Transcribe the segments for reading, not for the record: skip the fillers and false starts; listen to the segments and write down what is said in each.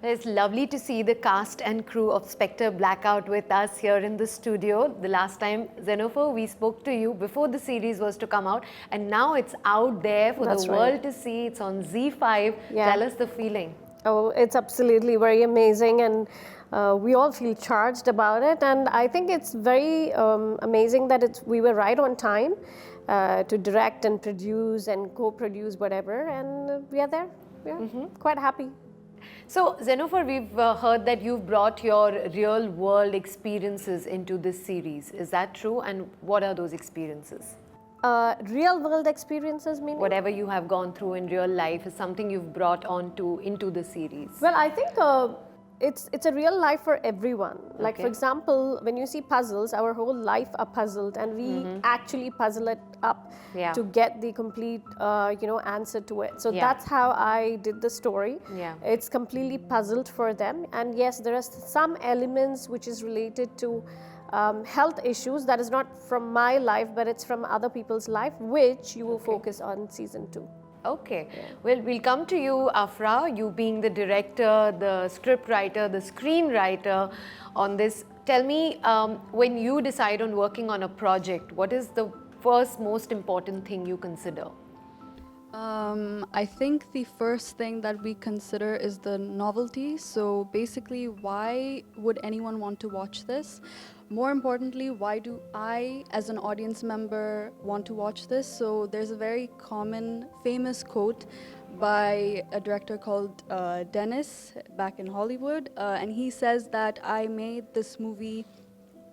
It's lovely to see the cast and crew of Specter Blackout with us here in the studio. The last time, Zenofar, we spoke to you before the series was to come out, and now it's out there for the world to see. It's on Z5. Yeah. Tell us the feeling. Oh, it's absolutely very amazing, and we all feel charged about it. And I think it's very amazing that we were right on time to direct and produce and co-produce whatever, and we are there. We're quite happy. So, Zenofar, we've heard that you've brought your real-world experiences into this series. Is that true? And what are those experiences? Real-world experiences, meaning? Whatever you have gone through in real life is something you've brought into the series. Well, I think it's a real life for everyone. Like, for example, when you see puzzles, our whole life are puzzled, and we actually puzzle it up to get the complete, answer to it. So that's how I did the story. It's completely puzzled for them, and yes, there are some elements which is related to health issues that is not from my life, but it's from other people's life, which you will focus on season 2. Okay. Well, we'll come to you, Afra, you being the director, the script writer, the screenwriter on this. Tell me, when you decide on working on a project, what is the first most important thing you consider? I think the first thing that we consider is the novelty. So basically, why would anyone want to watch this? More importantly, why do I, as an audience member, want to watch this? So there's a very common, famous quote by a director called Dennis back in Hollywood. And he says that I made this movie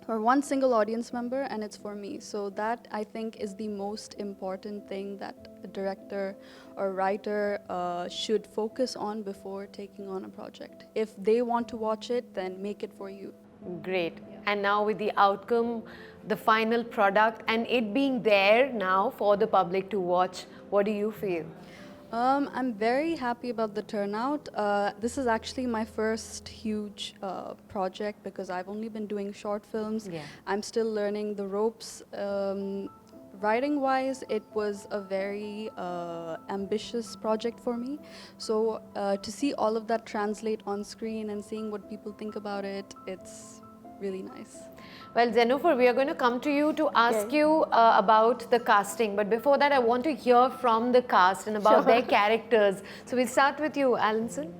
for one single audience member, and it's for me. So that, I think, is the most important thing that a director or writer should focus on before taking on a project. If they want to watch it, then make it for you. Great. And now with the outcome, the final product, and it being there now for the public to watch, what do you feel? I'm very happy about the turnout. This is actually my first huge project because I've only been doing short films. I'm still learning the ropes. Writing-wise, it was a very ambitious project for me. So to see all of that translate on screen and seeing what people think about it, it's really nice. Well, Zenofar, we are going to come to you to ask you about the casting. But before that, I want to hear from the cast and about their characters. So we'll start with you, Alanson.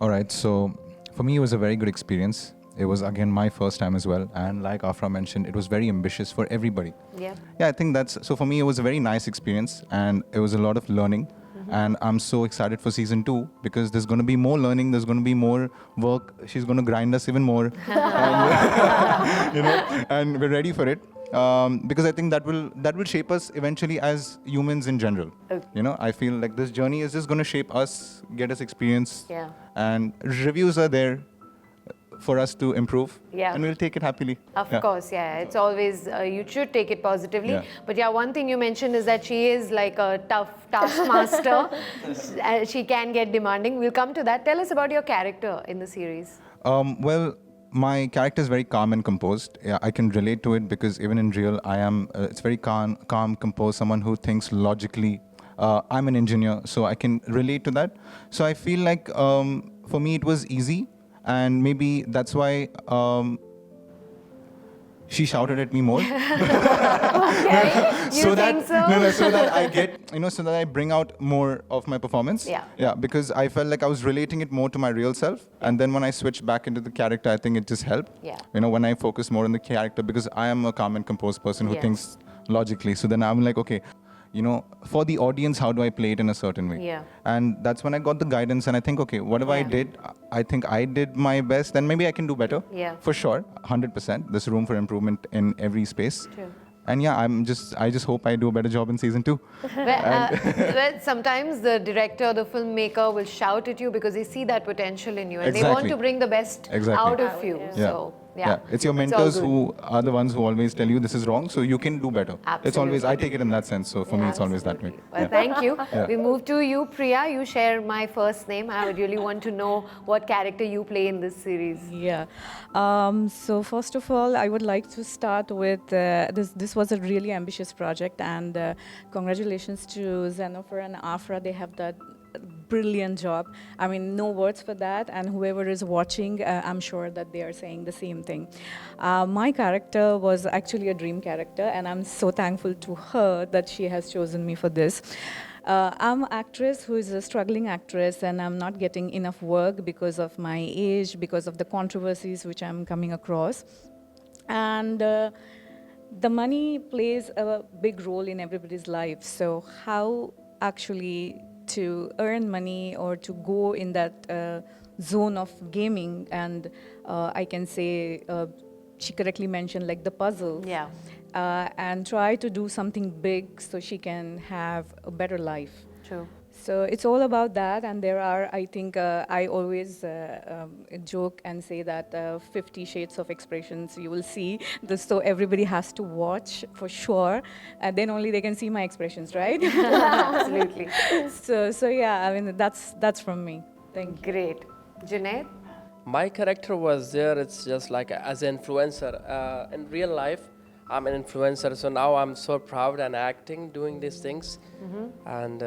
All right. So for me, it was a very good experience. It was, again, my first time as well. And like Afra mentioned, it was very ambitious for everybody. Yeah, I think that's, so for me, it was a very nice experience. And it was a lot of learning. And I'm so excited for season 2 because there's going to be more learning, there's going to be more work. She's going to grind us even more, and, and we're ready for it because I think that will shape us eventually as humans in general. I feel like this journey is just going to shape us, get us experience, and reviews are there for us to improve, and we'll take it happily. Of course, it's always, you should take it positively. But one thing you mentioned is that she is like a tough taskmaster. She can get demanding. We'll come to that. Tell us about your character in the series. Well, my character is very calm and composed. I can relate to it because even in real, I am, it's very calm, composed, someone who thinks logically. I'm an engineer, so I can relate to that. So I feel like for me, it was easy. And maybe that's why she shouted at me more. So that I get, so that I bring out more of my performance. Because I felt like I was relating it more to my real self. And then when I switched back into the character, I think it just helped. When I focus more on the character, because I am a calm and composed person who thinks logically. So then I'm like, okay, for the audience, how do I play it in a certain way? And that's when I got the guidance and I think, okay, whatever I did, I think I did my best and maybe I can do better. For sure, 100%. There's room for improvement in every space. And I just hope I do a better job in season 2. Well, sometimes the director, the filmmaker will shout at you because they see that potential in you and they want to bring the best out of you. So, it's your mentors who are the ones who always tell you this is wrong, so you can do better. It's always, I take it in that sense, so for me it's always that way. Well, thank you. We move to you, Priya. You share my first name. I would really want to know what character you play in this series. So first of all, I would like to start with this was a really ambitious project, and congratulations to Zenofar and Afra. They have brilliant job. I mean, no words for that. And whoever is watching, I'm sure that they are saying the same thing. My character was actually a dream character, and I'm so thankful to her that she has chosen me for this. I'm an actress who is a struggling actress, and I'm not getting enough work because of my age, because of the controversies which I'm coming across. And the money plays a big role in everybody's life. So how actually to earn money or to go in that zone of gaming, and I can say she correctly mentioned like the puzzle. Yeah. And try to do something big so she can have a better life. True. So it's all about that, and there are, I think, I always joke and say that 50 shades of expressions you will see. So everybody has to watch for sure, and then only they can see my expressions, right? Absolutely. So yeah, I mean, that's from me. Thank you. Great. Junaid? My character was there, it's just like as an influencer. In real life, I'm an influencer, so now I'm so proud and acting, doing these things. And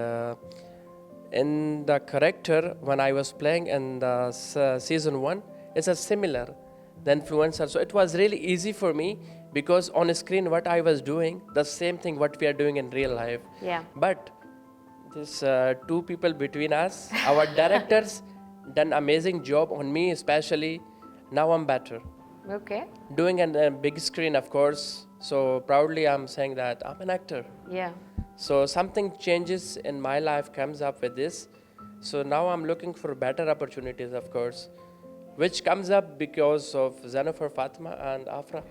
in the character, when I was playing in the season 1, it's a similar, the influencer. So it was really easy for me because on screen what I was doing, the same thing what we are doing in real life. Yeah. But this two people between us, our directors, done amazing job on me especially. Now I'm better. Okay. Doing a big screen, of course. So proudly I'm saying that I'm an actor. Yeah. So something changes in my life comes up with this. So now I'm looking for better opportunities, of course, which comes up because of Zenofar, Fathima and Afra.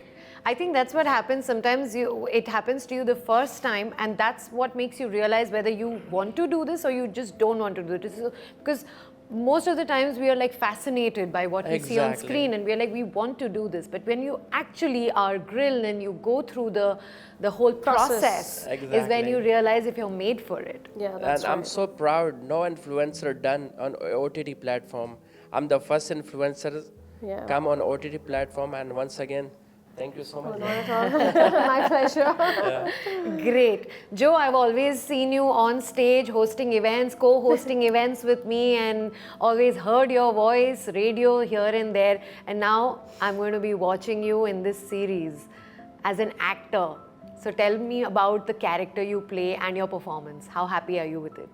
I think that's what happens. Sometimes it happens to you the first time, and that's what makes you realize whether you want to do this or you just don't want to do this. Because most of the times we are like fascinated by what we see on screen, and we're like, we want to do this. But when you actually are grilled and you go through the whole process is when you realize if you're made for it. Yeah, that's and I'm so proud. No influencer done on OTT platform. I'm the first influencer come on OTT platform, and once again, thank you so much. Not at all. My pleasure. Great. Joe, I've always seen you on stage hosting events, co-hosting events with me, and always heard your voice, radio here and there. And now I'm going to be watching you in this series as an actor. So tell me about the character you play and your performance. How happy are you with it?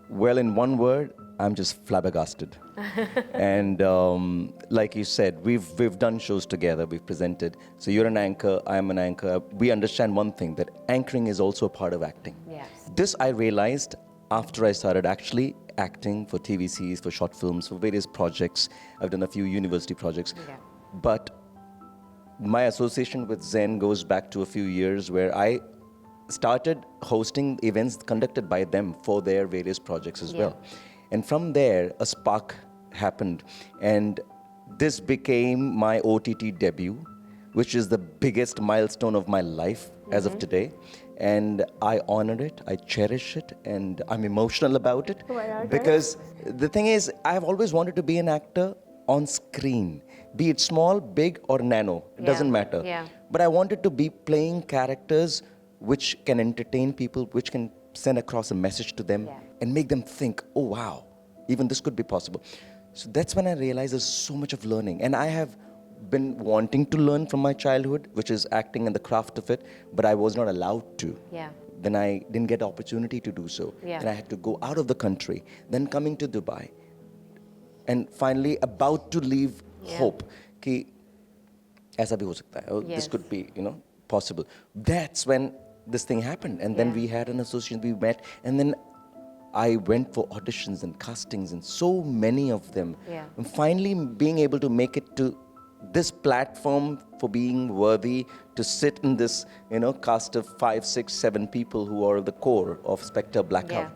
Well, in one word, I'm just flabbergasted. And like you said, we've done shows together, we've presented. So you're an anchor, I'm an anchor. We understand one thing, that anchoring is also a part of acting. Yes. This I realized after I started actually acting for TV series, for short films, for various projects. I've done a few university projects. Yeah. But my association with Zen goes back to a few years where I started hosting events conducted by them for their various projects as well. And from there, a spark happened. And this became my OTT debut, which is the biggest milestone of my life as of today. And I honor it, I cherish it, and I'm emotional about it. Because the thing is, I've always wanted to be an actor on screen. Be it small, big, or nano, it doesn't matter. But I wanted to be playing characters which can entertain people, which can send across a message to them and make them think, oh wow, even this could be possible. So that's when I realized there's so much of learning. And I have been wanting to learn from my childhood, which is acting and the craft of it, but I was not allowed to. Then I didn't get the opportunity to do so. And I had to go out of the country, then coming to Dubai. And finally about to leave hope, कि ऐसा भी हो सकता है, this could be, possible. That's when this thing happened. And then we had an association, we met, and then I went for auditions and castings, and so many of them. And finally being able to make it to this platform for being worthy to sit in this, cast of 5, 6, 7 people who are the core of Specter Blackout.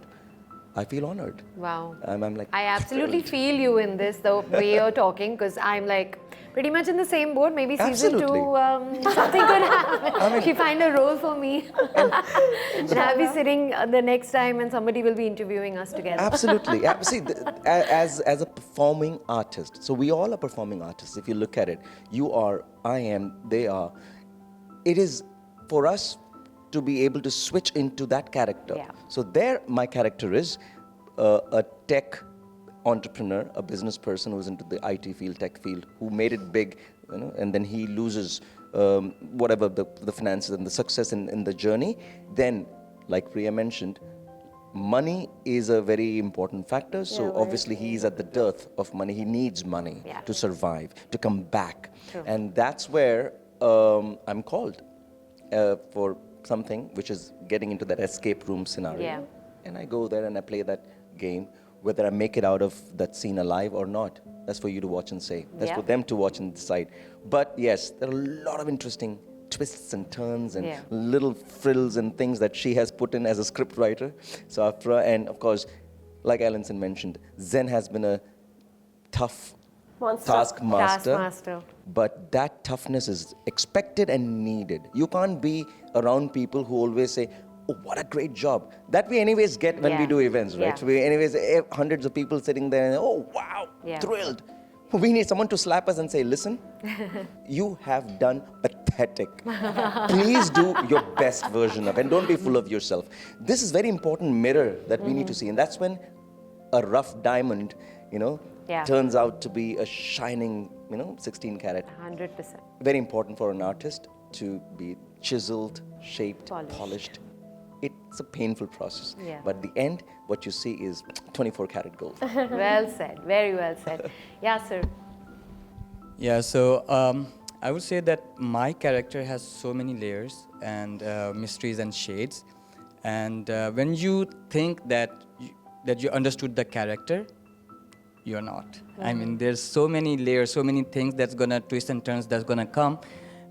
I feel honored. Wow. I'm like, I absolutely feel you in this, the way you're talking, because I'm like pretty much in the same boat. Maybe season 2, something could happen. If you find a role for me, and I'll be sitting the next time and somebody will be interviewing us together. Absolutely. See, as a performing artist, so we all are performing artists. If you look at it, you are, I am, they are. It is for us to be able to switch into that character. So there my character is, a tech entrepreneur, a business person who's into the IT field, tech field, who made it big, you know, and then he loses whatever the finances and the success in the journey, then, like Priya mentioned, money is a very important factor. So obviously he's at the dearth of money. He needs money to survive, to come back. True. And that's where I'm called for something which is getting into that escape room scenario. Yeah. And I go there and I play that game, whether I make it out of that scene alive or not. That's for you to watch and say. That's for them to watch and decide. But yes, there are a lot of interesting twists and turns and little frills and things that she has put in as a script writer. So Afra, and of course, like Alanson mentioned, Zen has been a tough taskmaster. But that toughness is expected and needed. You can't be around people who always say, oh, what a great job. That we anyways get when we do events, right? So we anyways, hundreds of people sitting there and, oh, wow, thrilled. We need someone to slap us and say, listen, you have done pathetic. Please do your best version of it and don't be full of yourself. This is very important mirror that we need to see. And that's when a rough diamond, you know, turns out to be a shining, you know, 16 carat. 100%. Very important for an artist to be chiseled, shaped, polished. It's a painful process. But the end, what you see is 24 karat gold. Well said, very well said. Yeah, sir. Yeah, so I would say that my character has so many layers and mysteries and shades. And when you think that you understood the character, you're not. I mean, there's so many layers, so many things that's gonna twist and turns that's gonna come.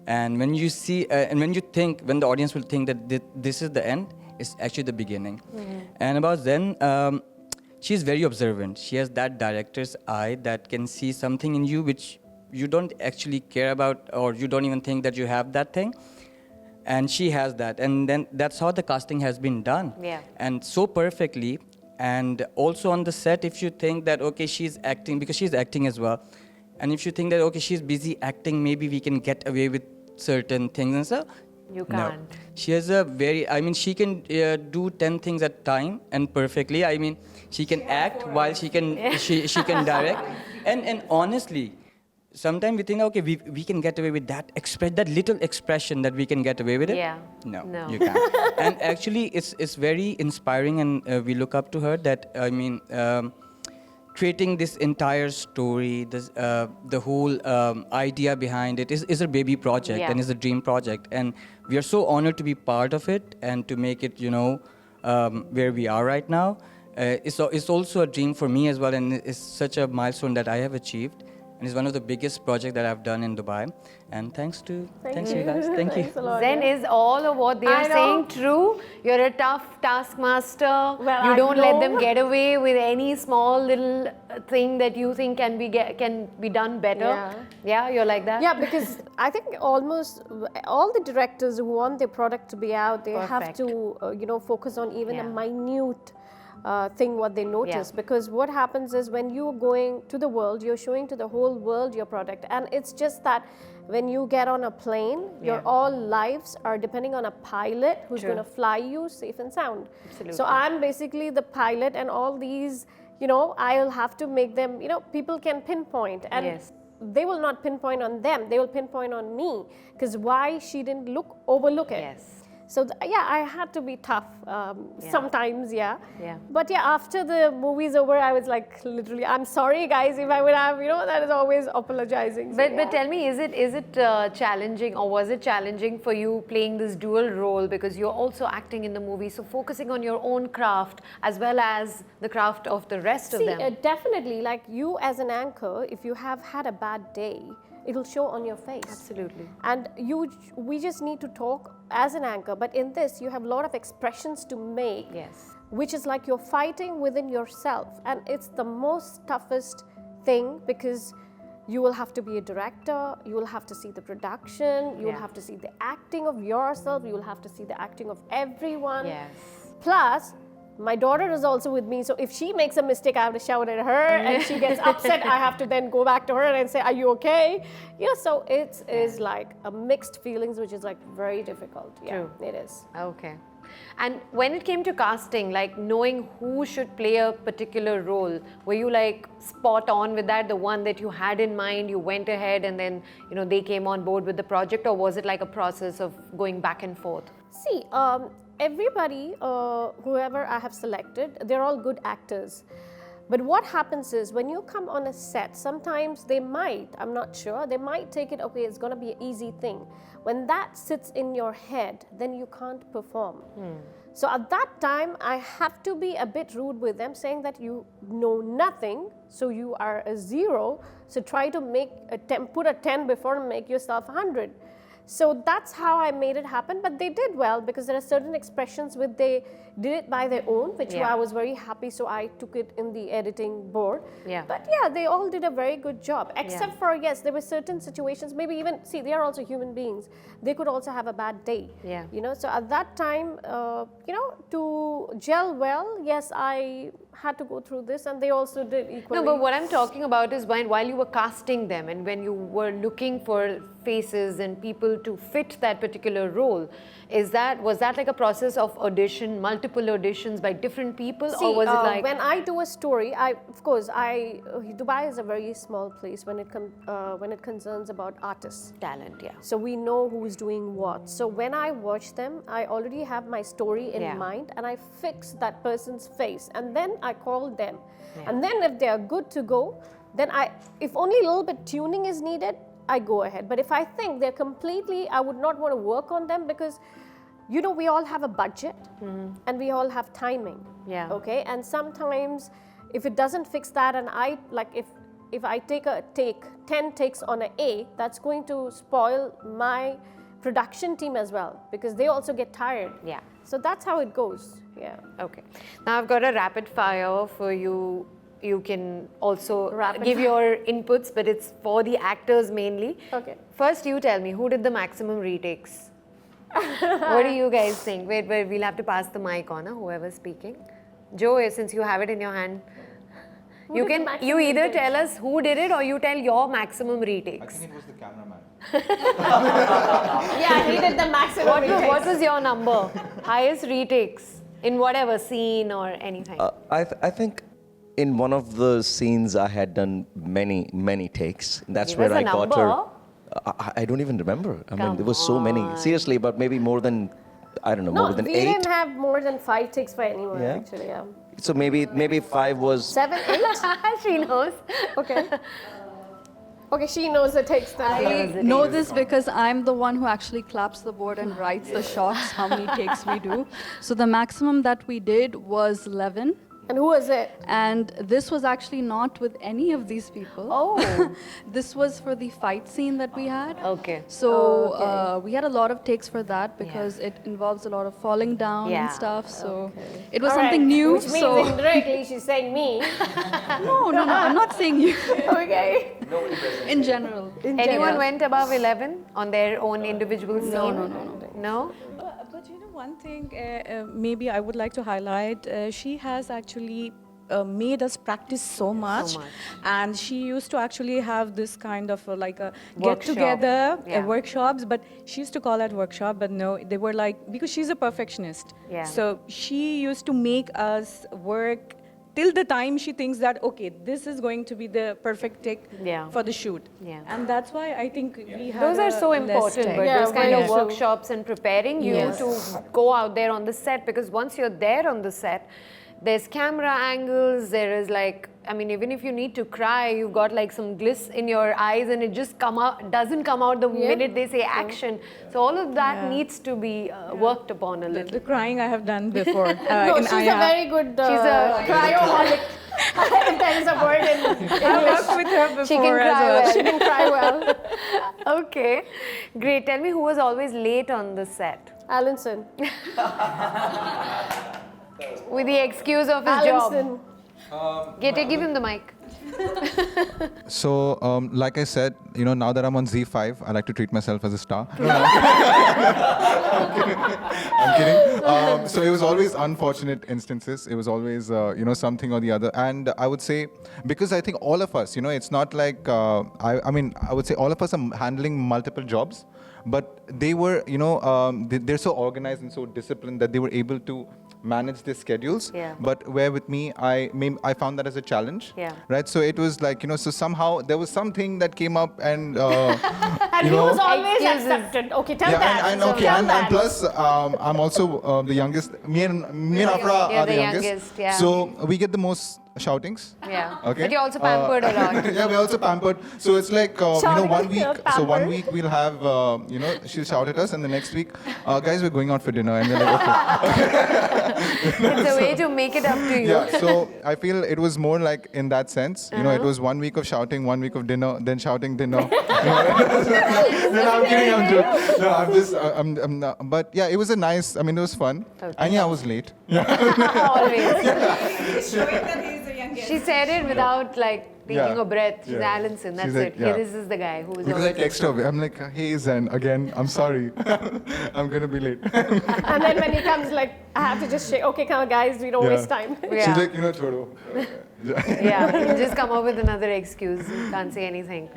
And when you see, and when you think, when the audience will think that this is the end, it's actually the beginning. And about Zen, she's very observant. She has that director's eye that can see something in you which you don't actually care about, or you don't even think that you have that thing. And she has that. And then that's how the casting has been done. And so perfectly. And also on the set, if you think that, okay, she's acting, because she's acting as well. And if you think that, okay, she's busy acting, maybe we can get away with certain things and stuff. You can't. No. She has a very, I mean, she can do 10 things at a time and perfectly. I mean, she can act while she can, she can direct. And honestly, sometimes we think, okay, we can get away with that, that little expression that we can get away with it. No, you can't. And actually, it's very inspiring, and we look up to her that, I mean, creating this entire story, this, the whole idea behind it is a baby project and is a dream project. And we are so honored to be part of it and to make it, you know, where we are right now. It's also a dream for me as well, and it's such a milestone that I have achieved. And it's one of the biggest projects that I've done in Dubai. And thanks you guys. Thank you. Zen is all of what they are saying true. You're a tough taskmaster. Well, you don't let them get away with any small little thing that you think can be done better. Yeah, you're like that? Yeah, because I think almost all the directors who want their product to be out, they have to, you know, focus on even a minute thing what they notice, because what happens is when you're going to the world, you're showing to the whole world your product, and it's just that when you get on a plane, your all lives are depending on a pilot who's going to fly you safe and sound. Absolutely. So I'm basically the pilot, and all these, you know, I'll have to make them, you know, people can pinpoint, and they will not pinpoint on them, they will pinpoint on me, because why she didn't overlook it. So I had to be tough sometimes, But after the movie's over, I was like, literally, I'm sorry, guys, if I would have, you know, that is always apologizing. So, but tell me, is it challenging, or was it challenging for you playing this dual role, because you're also acting in the movie, so focusing on your own craft as well as the craft of the rest of them? Definitely, like you as an anchor, if you have had a bad day, it'll show on your face. Absolutely. And we just need to talk as an anchor, but in this you have a lot of expressions to make, which is like you're fighting within yourself, and it's the most toughest thing, because you will have to be a director, you will have to see the production, you will have to see the acting of yourself, you will have to see the acting of everyone. Plus, my daughter is also with me, so if she makes a mistake, I have to shout at her, and she gets upset, I have to then go back to her and say, are you okay? You know, so it is like a mixed feelings, which is like very difficult. Yeah, it is. Okay. And when it came to casting, like knowing who should play a particular role, were you like spot on with that, the one that you had in mind, you went ahead and then, you know, they came on board with the project, or was it like a process of going back and forth? See, everybody, whoever I have selected, they're all good actors. But what happens is when you come on a set, sometimes they might, I'm not sure, they might take it, okay, it's going to be an easy thing. When that sits in your head, then you can't perform. So at that time, I have to be a bit rude with them, saying that you know nothing, so you are a 0, so try to make put a 10 before and make yourself 100. So that's how I made it happen, but they did well because there are certain expressions which they did it by their own, which I was very happy, so I took it in the editing board. But yeah, they all did a very good job, except for, yes, there were certain situations, maybe even, see, they are also human beings. They could also have a bad day, you know, so at that time, you know, to gel well, yes, I had to go through this, and they also did equally. No, but what I'm talking about is while you were casting them and when you were looking for faces and people to fit that particular role, was that like a process of audition, multiple auditions by different people? See, or was it like... when I do a story, of course, Dubai is a very small place when it concerns about artists. Talent, So we know who's doing what. So when I watch them, I already have my story in mind, and I fix that person's face, and then I call them. And then if they are good to go, then if only a little bit tuning is needed, I go ahead. But if I think they're completely, I would not want to work on them because, you know, we all have a budget and we all have timing. Okay, and sometimes if it doesn't fix that, and if I take 10 takes on an A, that's going to spoil my production team as well because they also get tired. So that's how it goes. Okay. Now I've got a rapid fire for you. You can also give your inputs, but it's for the actors mainly. Okay. First, you tell me, who did the maximum retakes? What do you guys think? Wait, we'll have to pass the mic on, whoever's speaking. Joe, since you have it in your hand, you either tell us who did it or you tell your maximum retakes. I think it was the cameraman. Yeah, he did the maximum retakes. What was your number? Highest retakes in whatever scene or anything? I think in one of the scenes I had done many takes. That's where I got her. I don't even remember. I mean, there was so many. Seriously, but maybe more than, I don't know, more than 8. No, we didn't have more than 5 takes for anyone, actually, So maybe 5 was... 7, 8? She knows. Okay. Okay, she knows the takes. I know this because I'm the one who actually claps the board and writes the shots, how many takes we do. So the maximum that we did was 11. And who was it? And this was actually not with any of these people. Oh. This was for the fight scene that we had. Okay. So we had a lot of takes for that because it involves a lot of falling down and stuff. So it was something new. Which means indirectly she's saying me. No, I'm not saying you. Okay. In general. Anyone went above 11 on their own individual scene? No? But you know, one thing maybe I would like to highlight, she has actually made us practice so much, and she used to actually have this kind of like a get-together workshops, but she used to call it workshop, but no, they were like, because she's a perfectionist, so she used to make us work till the time she thinks that, okay, this is going to be the perfect take for the shoot. And that's why I think we have those are so important, but those kind of workshops and preparing you to go out there on the set, because once you're there on the set, there's camera angles, there is like, I mean, even if you need to cry, you've got like some gliss in your eyes and it just doesn't come out the minute they say action. So all of that needs to be worked upon a little. The crying I have done before. No, she's a very good she's a cryoholic. That is a word in English. I worked with her before She can cry well. She can cry well. Okay, great. Tell me who was always late on the set? Alanson. With the excuse of his job. Give him the mic. So, like I said, you know, now that I'm on Z5, I like to treat myself as a star. I'm kidding. So it was always unfortunate instances. It was always, something or the other. And I would say, because I think all of us, it's not like, I would say all of us are handling multiple jobs, but they were, they're so organized and so disciplined that they were able to manage their schedules. Yeah. But where with me, I found that as a challenge. Yeah. Right. So it was like, so somehow there was something that came up and, and he was always Excuses. accepted. Okay, tell yeah, that. and So okay, tell and that. plus I'm also the youngest. Me and Afra You're are the the youngest. youngest, yeah. So we get the most shoutings. Yeah. Okay. But you're also pampered a lot. Yeah, we're also pampered. So it's like Shouting, 1 week. So 1 pampered. week we'll have she'll shout at us, and the next week, guys, we're going out for dinner, and we're like, okay. It's a way to make it up to you. Yeah. So I feel it was more like in that sense. It was 1 week of shouting, 1 week of dinner, then shouting dinner. No, I'm kidding. I'm joking. No, I'm just. I'm not. But yeah, it was a nice. It was fun. Okay. And yeah, I was late. Always. She said it without like taking Yeah. a breath. She's Yeah. Alison, that's She's like, it. yeah. This is the guy who was Because I always text her, I'm like, hey Zen, again, I'm sorry. I'm gonna be late. And then when he comes, like, I have to just say, okay, come on, guys, we don't Yeah. waste time. Yeah. She's like, chodo. Yeah, you just come up with another excuse. You can't say anything.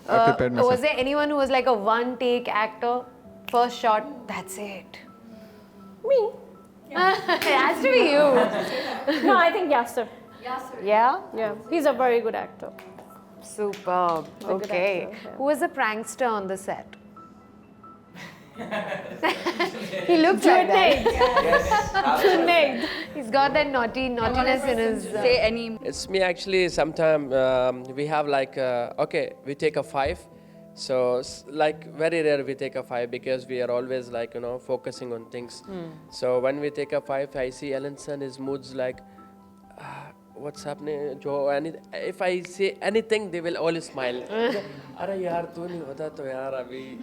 I prepared myself. Was there anyone who was like a one-take actor? First shot, that's it. Me? It has to be you. No, I think Yasser. Yeah? Yeah, he's a very good actor. Superb. good Okay. actor, yeah. Who was the prankster on the set? He looks like that. Junaid. He's got that naughtiness in his. Say any. It's me actually. Sometime we have like okay, we take a 5. So like very rare we take a 5 because we are always like focusing on things. So when we take a 5, I see Alison, his moods like. What's happening, Joe? If I say anything, they will all smile. Arey yaar, tu nahi hota to yaar abhi.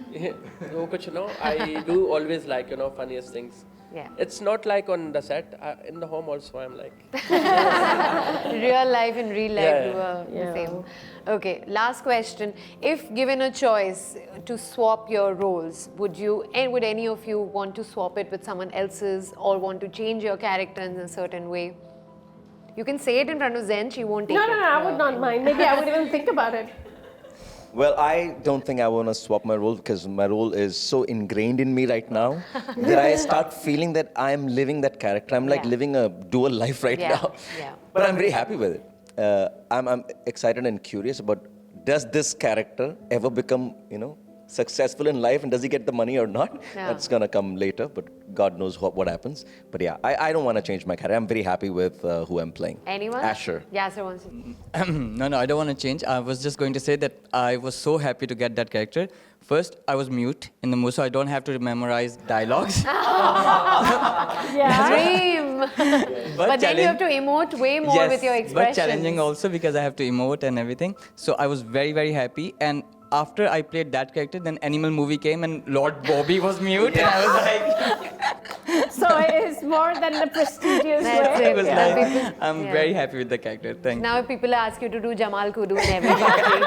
wo kuch I do always like funniest things. Yeah. It's not like on the set. In the home also, I'm like. Real life and real life Yeah, do yeah. the same. Okay, last question. If given a choice to swap your roles, would any of you want to swap it with someone else's or want to change your character in a certain way? You can say it in front of Zen, she won't take No, it. I would not mind. Maybe I would even think about it. Well, I don't think I want to swap my role because my role is so ingrained in me right now that I start feeling that I'm living that character. I'm like Yeah. living a dual life right Yeah, now. yeah. But I'm very happy with it. I'm excited and curious about does this character ever become, successful in life and does he get the money or not? Yeah. That's going to come later, but God knows what happens. But yeah, I don't want to change my character. I'm very happy with who I'm playing. Anyone? Asher. Yeah, sir wants to. No, I don't want to change. I was just going to say that I was so happy to get that character. First, I was mute in the movie, so I don't have to memorize dialogues. Yeah. Dream! But then you have to emote way more Yes, with your but expressions. challenging also because I have to emote and everything. So I was very, very happy. And after I played that character, then Animal movie came and Lord Bobby was mute. And I was like, So it's more than the prestigious That's way. it. I was Yeah. like, People- I'm yeah. very happy with the character. Thank Now if people ask you to do Jamal Kudu in every party.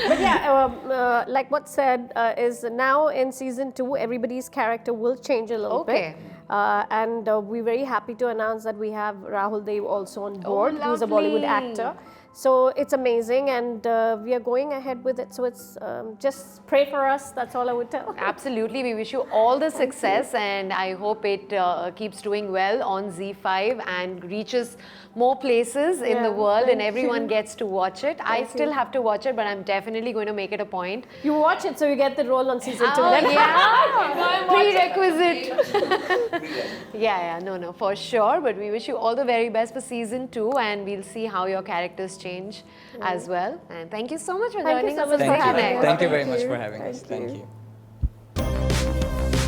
But yeah, like what said is now in season 2, everybody's character will change a little Okay. bit. And we're very happy to announce that we have Rahul Dev also on board, who's a lovely. Bollywood actor. So it's amazing, and we are going ahead with it. So it's just pray for us. That's all I would tell. Absolutely. We wish you all the success and I hope it keeps doing well on Z5 and reaches more places in the Yeah, world and thank everyone you. gets to watch it. I still have to watch it, but I'm definitely going to make it a point. You watch it, so you get the role on season 2. Oh, Then yeah. Prerequisite. Yeah, no, for sure. But we wish you all the very best for season 2 and we'll see how your characters change as well. And thank you so much for Thank you joining so us. much on for you. having Connect. us. Thank you very Thank much you. for having us. Thank Thank you. you.